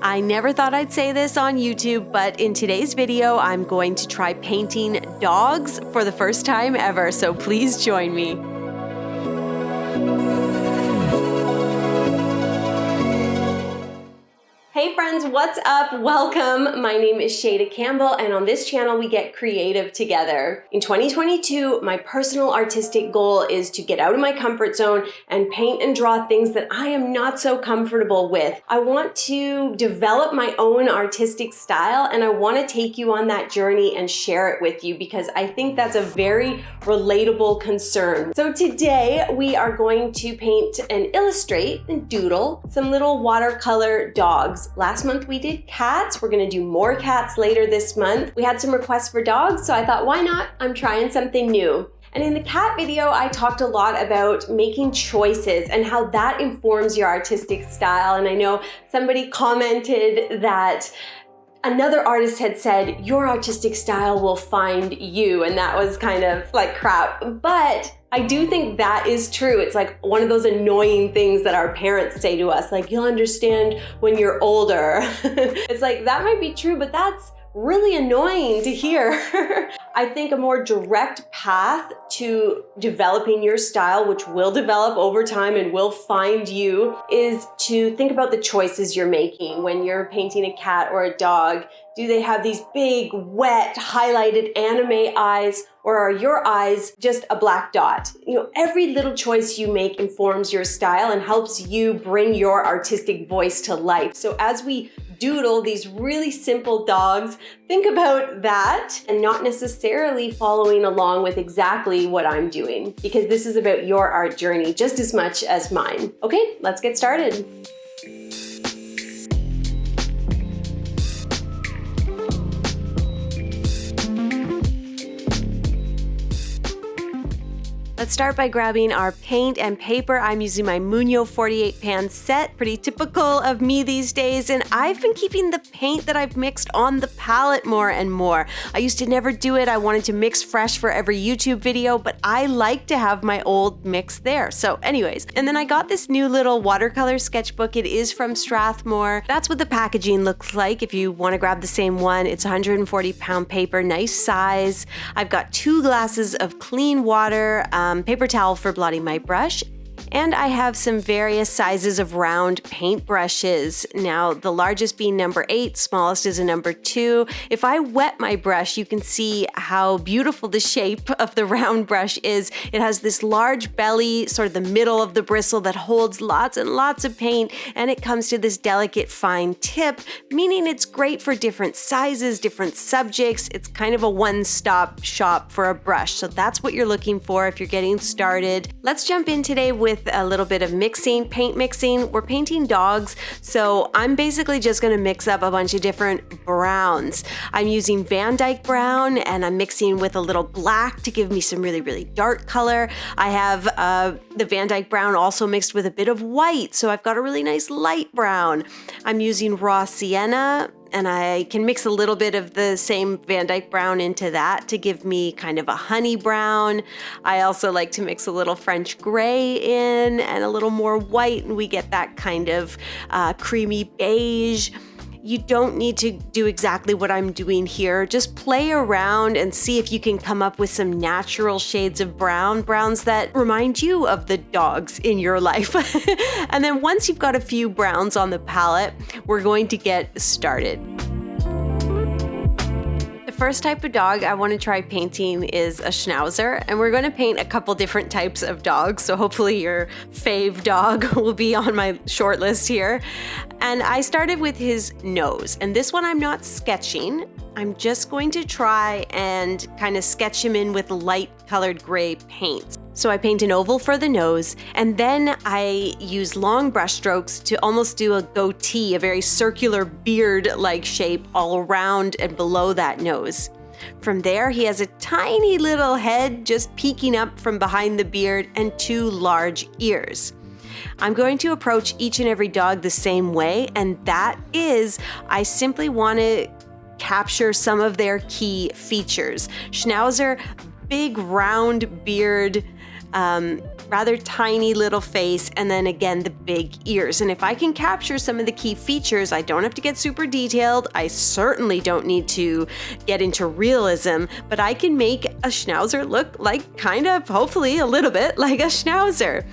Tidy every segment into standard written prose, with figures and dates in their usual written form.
I never thought I'd say this on YouTube, but in today's video, I'm going to try painting dogs for the first time ever, so please join me. Hey friends, what's up? Welcome. My name is Shayda Campbell, and on this channel we get creative together. In 2022, my personal artistic goal is to get out of my comfort zone and paint and draw things that I am not so comfortable with. I want to develop my own artistic style, and I want to take you on that journey and share it with you because I think that's a very relatable concern. So today we are going to paint and illustrate and doodle some little watercolor dogs. Last month we did cats. We're gonna do more cats later this month. We had some requests for dogs, so I thought, why not? I'm trying something new. And in the cat video, I talked a lot about making choices and how that informs your artistic style. And I know somebody commented that another artist had said, your artistic style will find you. And that was kind of like crap. But I do think that is true. It's like one of those annoying things that our parents say to us, like, you'll understand when you're older. It's like, that might be true, but that's really annoying to hear. I think a more direct path to developing your style, which will develop over time and will find you, is to think about the choices you're making when you're painting a cat or a dog. Do they have these big, wet, highlighted anime eyes, or are your eyes just a black dot? You know, every little choice you make informs your style and helps you bring your artistic voice to life. So as we doodle these really simple dogs, think about that and not necessarily following along with exactly what I'm doing, because this is about your art journey just as much as mine. Okay, let's get started. Let's start by grabbing our paint and paper. I'm using my Muño 48 pan set, pretty typical of me these days, and I've been keeping the paint that I've mixed on the palette more and more. I used to never do it. I wanted to mix fresh for every YouTube video, but I like to have my old mix there. So anyways, and then I got this new little watercolor sketchbook. It is from Strathmore. That's what the packaging looks like. If you want to grab the same one, it's 140 pound paper, nice size. I've got 2 glasses of clean water, paper towel for blotting my brush, and I have some various sizes of round paint brushes. Now, the largest being number 8, smallest is a number 2. If I wet my brush, you can see how beautiful the shape of the round brush is. It has this large belly, sort of the middle of the bristle that holds lots and lots of paint, and it comes to this delicate fine tip, meaning it's great for different sizes, different subjects. It's kind of a one-stop shop for a brush. So that's what you're looking for if you're getting started. Let's jump in today with a little bit of mixing, paint mixing. We're painting dogs, so I'm basically just gonna mix up a bunch of different browns. I'm using Van Dyke brown, and I'm mixing with a little black to give me some really, really dark color. I have the Van Dyke brown also mixed with a bit of white, so I've got a really nice light brown. I'm using raw sienna, and I can mix a little bit of the same Van Dyke brown into that to give me kind of a honey brown. I also like to mix a little French gray in and a little more white, and we get that kind of creamy beige. You don't need to do exactly what I'm doing here. Just play around and see if you can come up with some natural shades of brown, browns that remind you of the dogs in your life. And then once you've got a few browns on the palette, we're going to get started. First type of dog I want to try painting is a Schnauzer, and we're going to paint a couple different types of dogs, so hopefully your fave dog will be on my short list here. And I started with his nose, and this one I'm not sketching. I'm just going to try and kind of sketch him in with light colored gray paint. So I paint an oval for the nose, and then I use long brush strokes to almost do a goatee, a very circular beard-like shape all around and below that nose. From there, he has a tiny little head just peeking up from behind the beard and 2 large ears. I'm going to approach each and every dog the same way, and that is, I simply want to capture some of their key features. Schnauzer, big round beard, rather tiny little face, and then again the big ears. And if I can capture some of the key features, I don't have to get super detailed. I certainly don't need to get into realism, but I can make a Schnauzer look like kind of, hopefully a little bit like a Schnauzer.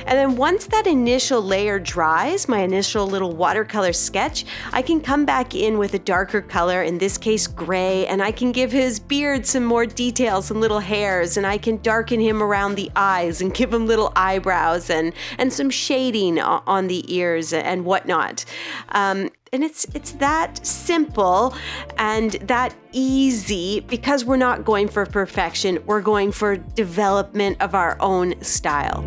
And then once that initial layer dries, my initial little watercolor sketch, I can come back in with a darker color, in this case gray, and I can give his beard some more detail, some little hairs, and I can darken him around the eyes and give him little eyebrows and some shading on the ears and whatnot. And it's that simple and that easy because we're not going for perfection. We're going for development of our own style.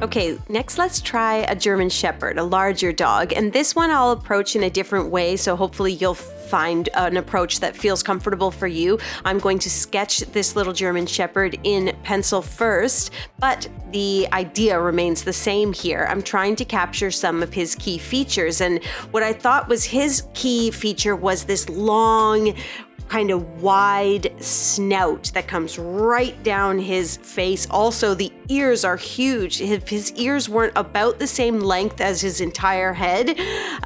Okay, next let's try a German Shepherd, a larger dog. And this one I'll approach in a different way, so hopefully you'll find an approach that feels comfortable for you. I'm going to sketch this little German Shepherd in pencil first, but the idea remains the same here. I'm trying to capture some of his key features, and what I thought was his key feature was this long, kind of wide snout that comes right down his face. Also, the ears are huge. If his ears weren't about the same length as his entire head,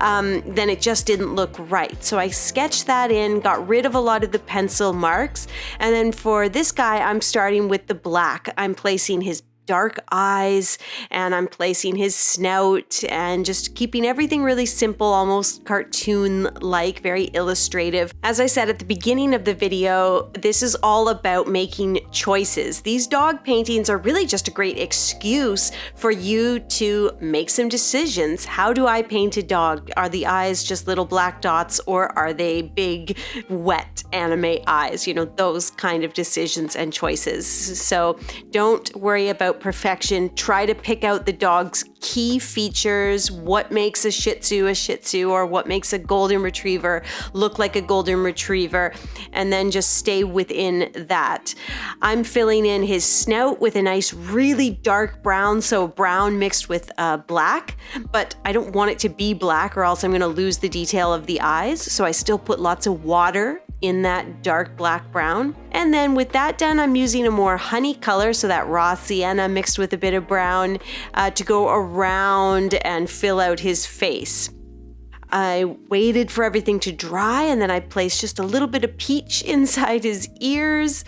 then it just didn't look right. So I sketched that in, got rid of a lot of the pencil marks. And then for this guy, I'm starting with the black. I'm placing his dark eyes, and I'm placing his snout and just keeping everything really simple, almost cartoon-like, very illustrative. As I said at the beginning of the video, this is all about making choices. These dog paintings are really just a great excuse for you to make some decisions. How do I paint a dog? Are the eyes just little black dots, or are they big, wet anime eyes? You know, those kind of decisions and choices. So don't worry about perfection. Try to pick out the dog's key features, what makes a Shih Tzu, or what makes a Golden Retriever look like a Golden Retriever, and then just stay within that. I'm filling in his snout with a nice, really dark brown, so brown mixed with black, but I don't want it to be black or else I'm going to lose the detail of the eyes, so I still put lots of water in that dark black brown. And then with that done, I'm using a more honey color, so that raw sienna mixed with a bit of brown, to go around and fill out his face. I waited for everything to dry, and then I placed just a little bit of peach inside his ears.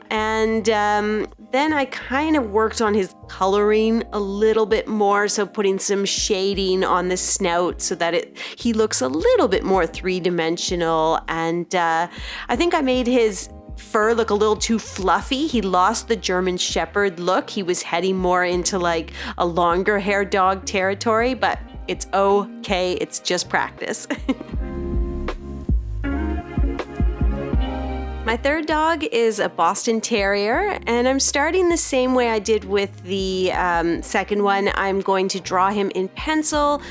And then I kind of worked on his coloring a little bit more, so putting some shading on the snout so that he looks a little bit more three-dimensional. And I think I made his fur look a little too fluffy. He lost the German Shepherd look. He was heading more into like a longer hair dog territory, but it's okay. It's just practice. My third dog is a Boston Terrier, and I'm starting the same way I did with the second one. I'm going to draw him in pencil,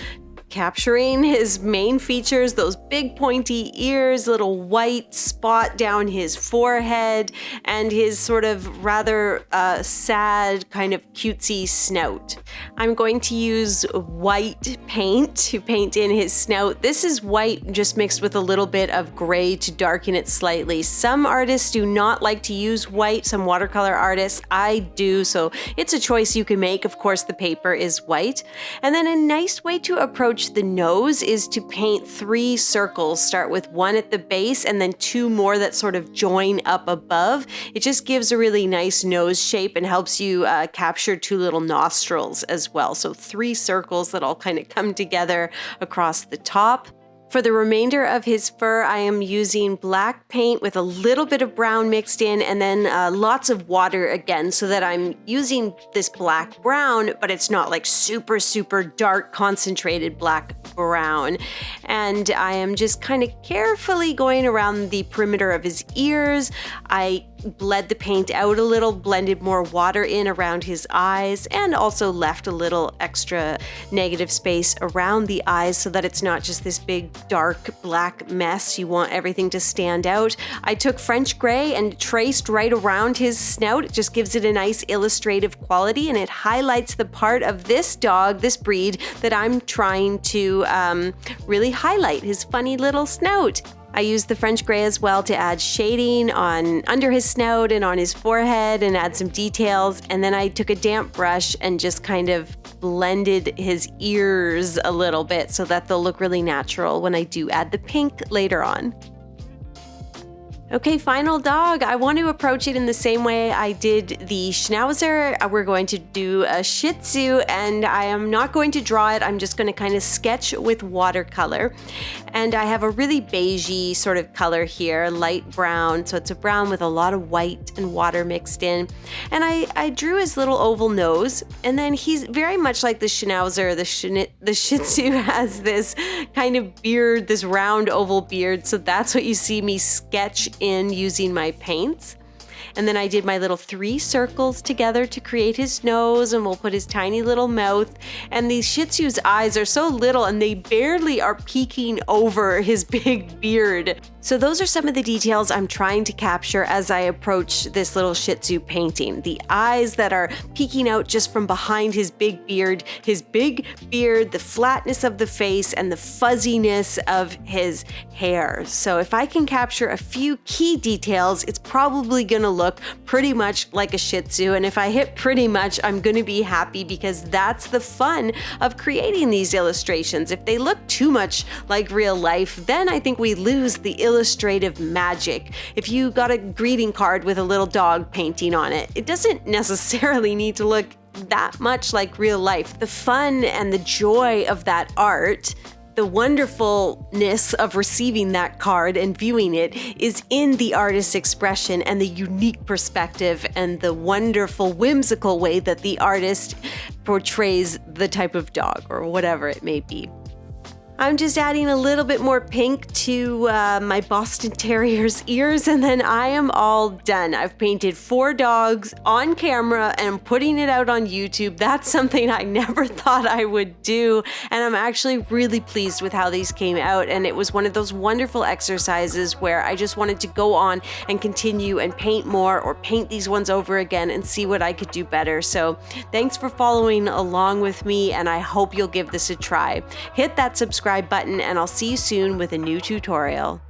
capturing his main features, those big pointy ears, little white spot down his forehead, and his sort of rather sad, kind of cutesy snout. I'm going to use white paint to paint in his snout. This is white just mixed with a little bit of gray to darken it slightly. Some artists do not like to use white, some watercolor artists. I do, so it's a choice you can make. Of course, the paper is white. And then a nice way to approach the nose is to paint 3 circles. Start with 1 at the base and then 2 more that sort of join up above. It just gives a really nice nose shape and helps you capture 2 little nostrils as well. So 3 circles that all kind of come together across the top. For the remainder of his fur, I am using black paint with a little bit of brown mixed in, and then lots of water again, so that I'm using this black brown, but it's not like super, super dark concentrated black brown. And I am just kind of carefully going around the perimeter of his ears. I bled the paint out a little, blended more water in around his eyes, and also left a little extra negative space around the eyes so that it's not just this big dark black mess. You want everything to stand out. I took French gray and traced right around his snout. It just gives it a nice illustrative quality, and it highlights the part of this dog, this breed, that I'm trying to really highlight, his funny little snout. I used the French gray as well to add shading on under his snout and on his forehead and add some details. And then I took a damp brush and just kind of blended his ears a little bit so that they'll look really natural when I do add the pink later on. Okay, final dog. I want to approach it in the same way I did the Schnauzer. We're going to do a Shih Tzu, and I am not going to draw it. I'm just going to kind of sketch with watercolor. And I have a really beigey sort of color here, light brown. So it's a brown with a lot of white and water mixed in. And I drew his little oval nose, and then he's very much like the Schnauzer. The Shih Tzu has this kind of beard, this round oval beard. So that's what you see me sketch in using my paints. And then I did my little 3 circles together to create his nose, and we'll put his tiny little mouth. And these Shih Tzu's eyes are so little and they barely are peeking over his big beard. So those are some of the details I'm trying to capture as I approach this little Shih Tzu painting. The eyes that are peeking out just from behind his big beard, the flatness of the face, and the fuzziness of his hair. So if I can capture a few key details, it's probably gonna look pretty much like a Shih Tzu. And if I hit pretty much, I'm gonna be happy, because that's the fun of creating these illustrations. If they look too much like real life, then I think we lose the illustrative magic. If you got a greeting card with a little dog painting on it, it doesn't necessarily need to look that much like real life. The fun and the joy of that art, the wonderfulness of receiving that card and viewing it, is in the artist's expression and the unique perspective and the wonderful, whimsical way that the artist portrays the type of dog or whatever it may be. I'm just adding a little bit more pink to my Boston Terrier's ears, and then I am all done. I've painted 4 dogs on camera and I'm putting it out on YouTube. That's something I never thought I would do, and I'm actually really pleased with how these came out. And it was one of those wonderful exercises where I just wanted to go on and continue and paint more, or paint these ones over again and see what I could do better. So thanks for following along with me, and I hope you'll give this a try. Hit that subscribe button, and I'll see you soon with a new tutorial.